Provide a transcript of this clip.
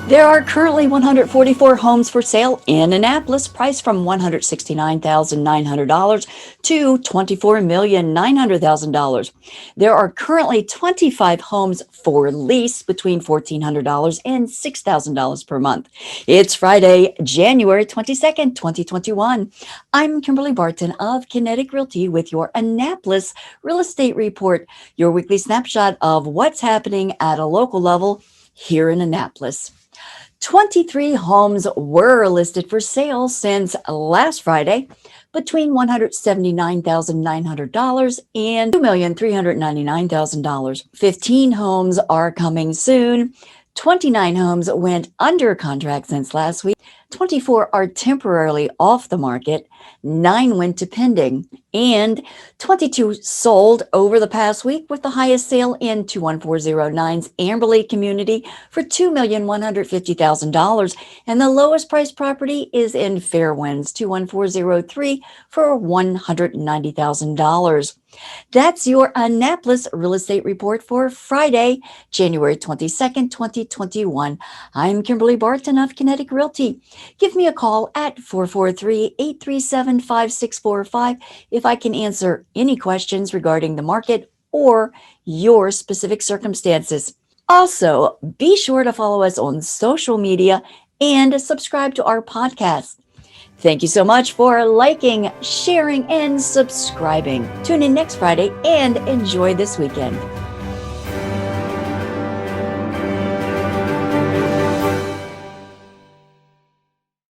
There are currently 144 homes for sale in Annapolis, priced from $169,900 to $24,900,000. There are currently 25 homes for lease between $1,400 and $6,000 per month. It's Friday, January 22nd, 2021. I'm Kimberly Barton of Kinetic Realty with your Annapolis Real Estate Report, your weekly snapshot of what's happening at a local level here in Annapolis. 23 homes were listed for sale since last Friday between $179,900 and $2,399,000. 15 homes are coming soon. 29 homes went under contract since last week. 24 are temporarily off the market. 9 went to pending, and 22 sold over the past week, with the highest sale in 21409's Kimberly community for $2,150,000, and the lowest priced property is in Fairwinds 21403 for $190,000. That's your Annapolis Real Estate Report for Friday, January 22nd, 2021. I'm Kimberly Barton of Kinetic Realty. Give me a call at 443-837-5645 if I can answer any questions regarding the market or your specific circumstances. Also, be sure to follow us on social media and subscribe to our podcast. Thank you so much for liking, sharing, and subscribing. Tune in next Friday and enjoy this weekend.